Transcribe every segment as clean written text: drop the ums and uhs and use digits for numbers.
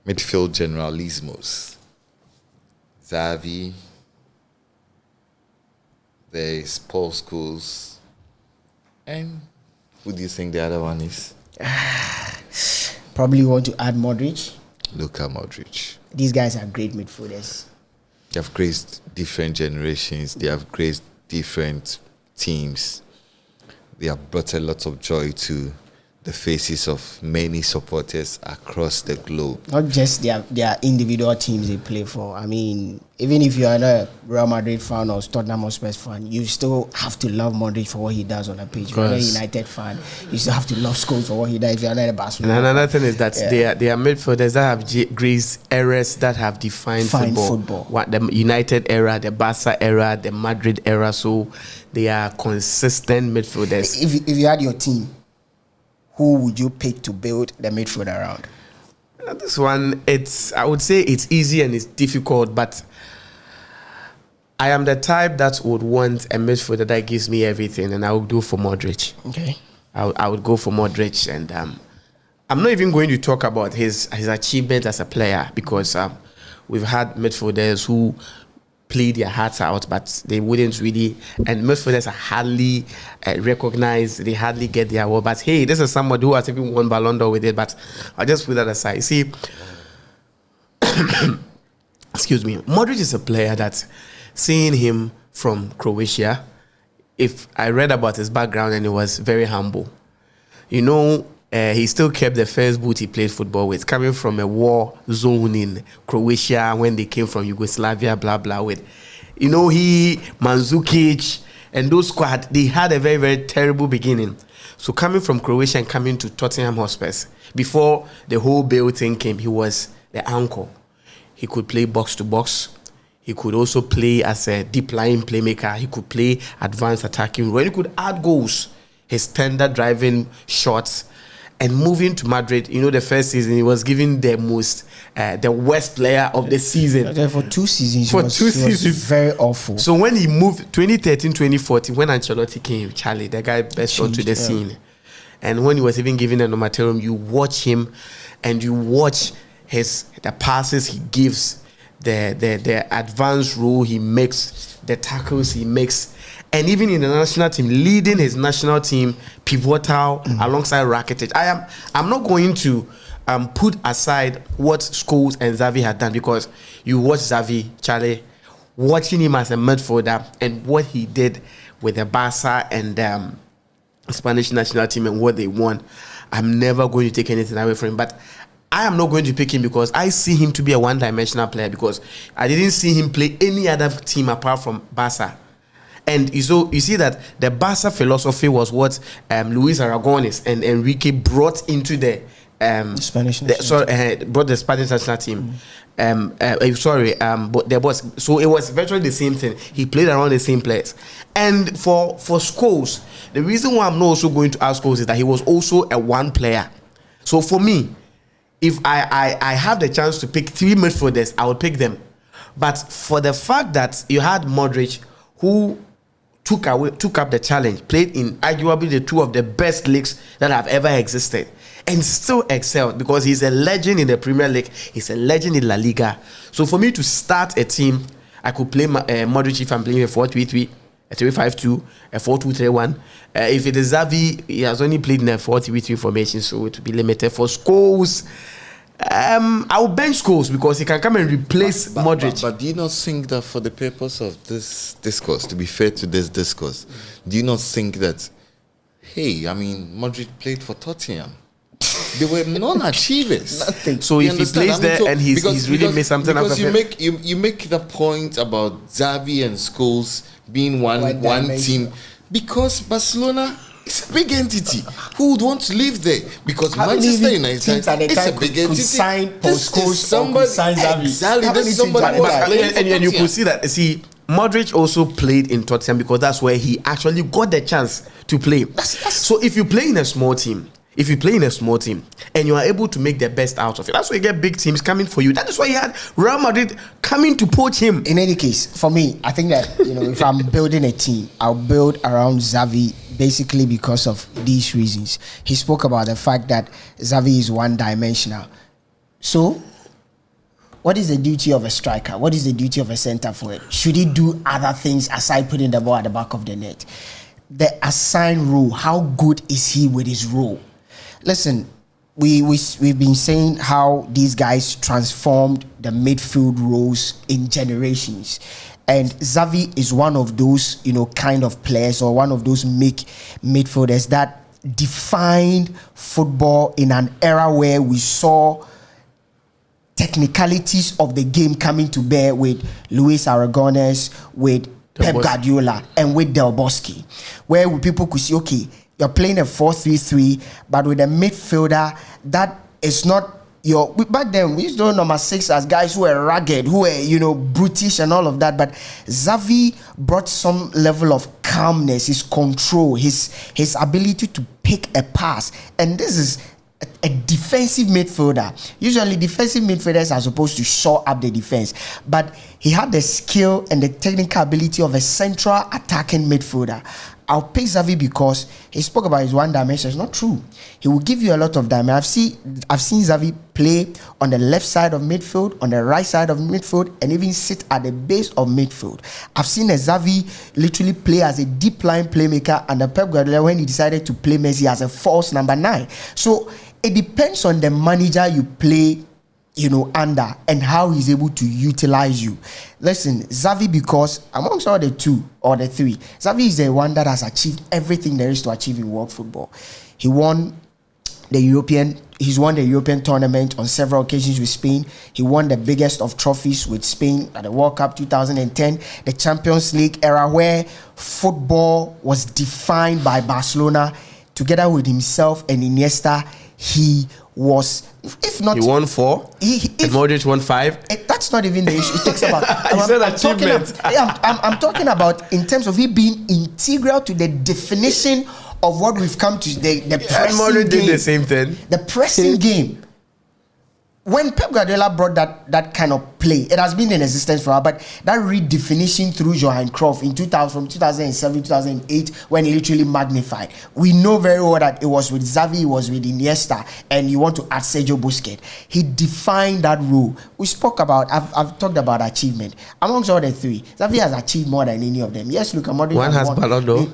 midfield generalismos. Xavi. There's Paul Scholes. And who do you think the other one is? Probably want to add Modric. Luka Modric. These guys are great midfielders. They have graced different generations. They have graced different teams. They have brought a lot of joy to the faces of many supporters across the globe. Not just their individual teams they play for. I mean, even if you are not a Real Madrid fan or Tottenham Hotspur fan, you still have to love Modric for what he does on the pitch. If you're not a United fan, you still have to love Scholes for what he does if you're not a Barcelona fan. And another thing is that they are midfielders that have graced eras that have defined football. What the United era, the Barca era, the Madrid era. So they are consistent midfielders. If you had your team, who would you pick to build the midfield around? This one, I would say it's easy and it's difficult, but I am the type that would want a midfielder that gives me everything, and I would go for Modric. Okay. I would go for Modric, and I'm not even going to talk about his achievement as a player, because we've had midfielders who play their hearts out, but they wouldn't really, and midfielders are hardly recognized, they hardly get their award. But hey, this is somebody who has even won Ballon d'Or with it, but I'll just put that aside. See, excuse me, Modric is a player that, seeing him from Croatia, if I read about his background, and it was very humble. You know, he still kept the first boot he played football with, coming from a war zone in Croatia when they came from Yugoslavia, blah, blah, with, you know, Mandzukic, and those squad, they had a very, very terrible beginning. So coming from Croatia and coming to Tottenham Hotspur, before the whole Bale thing came, he was the anchor. He could play box to box. He could also play as a deep line playmaker. He could play advanced attacking role. He could add goals, his tender driving shots. And moving to Madrid, you know, the first season, he was given the worst player of the season. For 2 seasons, he was very awful. So when he moved, 2013, 2014, when Ancelotti came, Charlie, the guy burst onto the scene. And when he was even given a nomaterium, you watch him, and you watch the passes he gives, the advanced role he makes, the tackles he makes. And even in the national team, leading his national team, pivotal alongside Rakitic. I'm not going to put aside what Scholes and Xavi had done, because you watch Xavi, Charlie, watching him as a midfielder and what he did with the Barca and Spanish national team and what they won. I'm never going to take anything away from him, but I am not going to pick him because I see him to be a one-dimensional player, because I didn't see him play any other team apart from Barca. And you see that the Barca philosophy was what Luis Aragonés and Enrique brought into the Spanish brought the Spanish national team. But there was, so it was virtually the same thing. He played around the same players. And for Scholes, the reason why I'm not also going to ask Scholes is that he was also a one player. So for me, if I have the chance to pick 3 midfielders, I would pick them. But for the fact that you had Modric, who took up the challenge, played in arguably the 2 of the best leagues that have ever existed, and still excelled, because he's a legend in the Premier League, he's a legend in La Liga. So for me to start a team, I could play Modric if I'm playing a 4-3-3, a 3-5-2, a 4-2-3-1. If it is Xavi, he has only played in a 4-3-3 formation, so it will be limited. For Scholes, I will bench Scholes because he can come and replace Modric. But do you not think that for the purpose of this discourse, to be fair to this discourse, do you not think that, hey, I mean, Modric played for Tottenham? They were non-achievers. So if he plays there and he's really made something out of it. You make the point about Xavi and Scholes being one team, because Barcelona, it's a big entity. Who would want to live there? Because Manchester United is a big entity. Sign Paul Scholes or sign Xavi. Exactly. This is somebody and you could see that. See, Modric also played in Tottenham because that's where he actually got the chance to play. So if you play in a small team, and you are able to make the best out of it, that's why you get big teams coming for you. That is why you had Real Madrid coming to poach him. In any case, for me, I think that, you know, if I'm building a team, I'll build around Xavi basically because of these reasons. He spoke about the fact that Xavi is one-dimensional. So what is the duty of a striker? What is the duty of a centre forward? Should he do other things aside putting the ball at the back of the net? The assigned role, how good is he with his role? Listen, we've been saying how these guys transformed the midfield roles in generations. And Xavi is one of those, kind of players, or one of those midfielders that defined football in an era where we saw technicalities of the game coming to bear with Luis Aragonés, with Pep Guardiola, and with Del Bosque, where people could see, okay, you're playing a 4-3-3, but with a midfielder that is not your. Back then, we used to know number 6 as guys who were rugged, who were, brutish and all of that. But Xavi brought some level of calmness, his control, his ability to pick a pass, and this is a defensive midfielder. Usually defensive midfielders are supposed to shore up the defense, but he had the skill and the technical ability of a central attacking midfielder. I'll pick Xavi because he spoke about his one dimension. It's not true. He will give you a lot of dimension. I've seen Xavi play on the left side of midfield, on the right side of midfield, and even sit at the base of midfield. I've seen a Xavi literally play as a deep line playmaker, and the Pep Guardiola when he decided to play Messi as a false number 9. So it depends on the manager you play, under, and how he's able to utilize you. Listen, Xavi, because amongst all the 2 or the 3, Xavi is the one that has achieved everything there is to achieve in world football. He's won the European tournament on several occasions with Spain. He won the biggest of trophies with Spain at the World Cup 2010, the Champions League era where football was defined by Barcelona. Together with himself and Iniesta, he was, if not, he won 4. And Modric won 5. That's not even the issue. It talks about. I'm talking about in terms of he being integral to the definition of what we've come to the pressing Modric game. did the same thing. The pressing game. When Pep Guardiola brought that kind of play, it has been in existence for a while, but that redefinition through Johan Cruyff in 2007, 2008, when he literally magnified. We know very well that it was with Xavi, it was with Iniesta, and you want to add Sergio Busquets. He defined that role. We spoke about, I've talked about achievement. Amongst all the 3, Xavi has achieved more than any of them. Yes, Luka Modric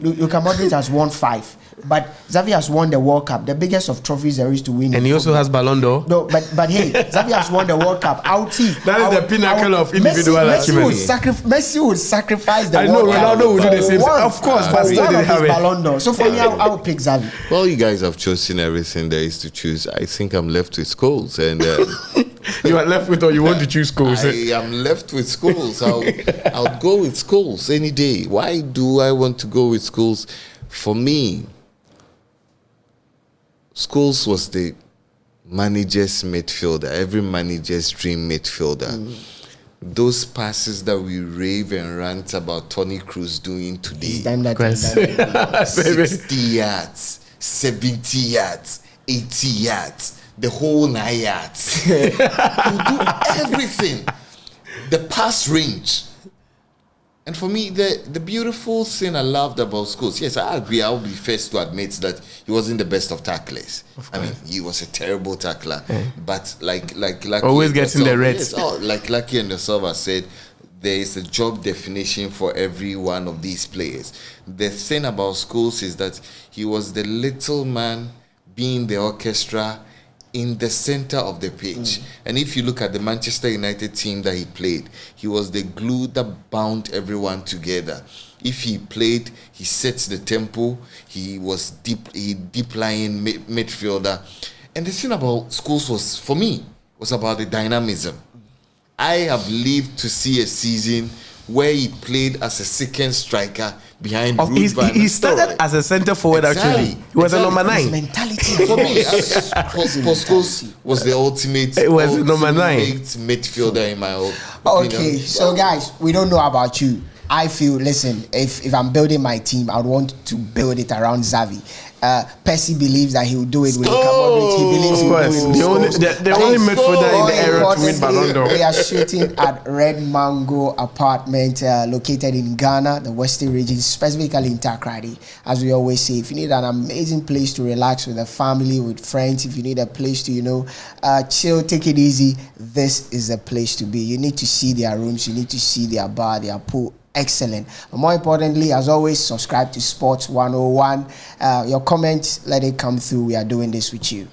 Luka Modric has won 5. But Xavi has won the World Cup, the biggest of trophies there is to win. And he also has Ballon d'Or. No, but hey, Xavi has won the World Cup. That is the pinnacle of individual achievement. Messi would sacrifice the World Cup. I know Ronaldo would do the same. Of course, but still didn't have it. Ballon d'Or. So for me, I would pick Xavi. Well, you guys have chosen everything there is to choose. I think I'm left with Scholes, and you are left with, or you want to choose Scholes? I am left with Scholes. I'll go with Scholes any day. Why do I want to go with Scholes? For me, Scholes was the manager's midfielder, every manager's dream midfielder. Those passes that we rave and rant about Toni Kroos doing today. 60 yards, 70 yards, 80 yards, the whole 9 yards. You do everything. The pass range. And for me, the beautiful thing I loved about Scholes, yes, I agree. I'll be first to admit that he wasn't the best of tacklers. I mean, he was a terrible tackler. But like always getting the reds. Yes, like Lucky and the Silva said, there is a job definition for every one of these players. The thing about Scholes is that he was the little man being the orchestra in the center of the pitch. And if you look at the Manchester United team that he played, he was the glue that bound everyone together. If he played, he sets the tempo. He was deep lying midfielder. And the thing about Scholes was, for me, was about the dynamism. I have lived to see a season where he played as a second striker behind Ruud van Nistelrooy. He started as a centre forward, actually. He was a number 9. His mentality. For me, Paul Scholes was the ultimate number 9 midfielder in my opinion. Okay, so guys, we don't know about you. I feel, listen, if I'm building my team, I would want to build it around Xavi. Percy believes that he will do it with Luka Modric. He believes he will do it. The only midfielder in the era to win Ballon d'Or. We are shooting at Red Mango Apartment, located in Ghana, the Western region, specifically in Takrady. As we always say, if you need an amazing place to relax with a family, with friends, if you need a place to, chill, take it easy, this is the place to be. You need to see their rooms, you need to see their bar, their pool. Excellent. But more importantly, as always, subscribe to Sports 101. Your comments, let it come through. We are doing this with you.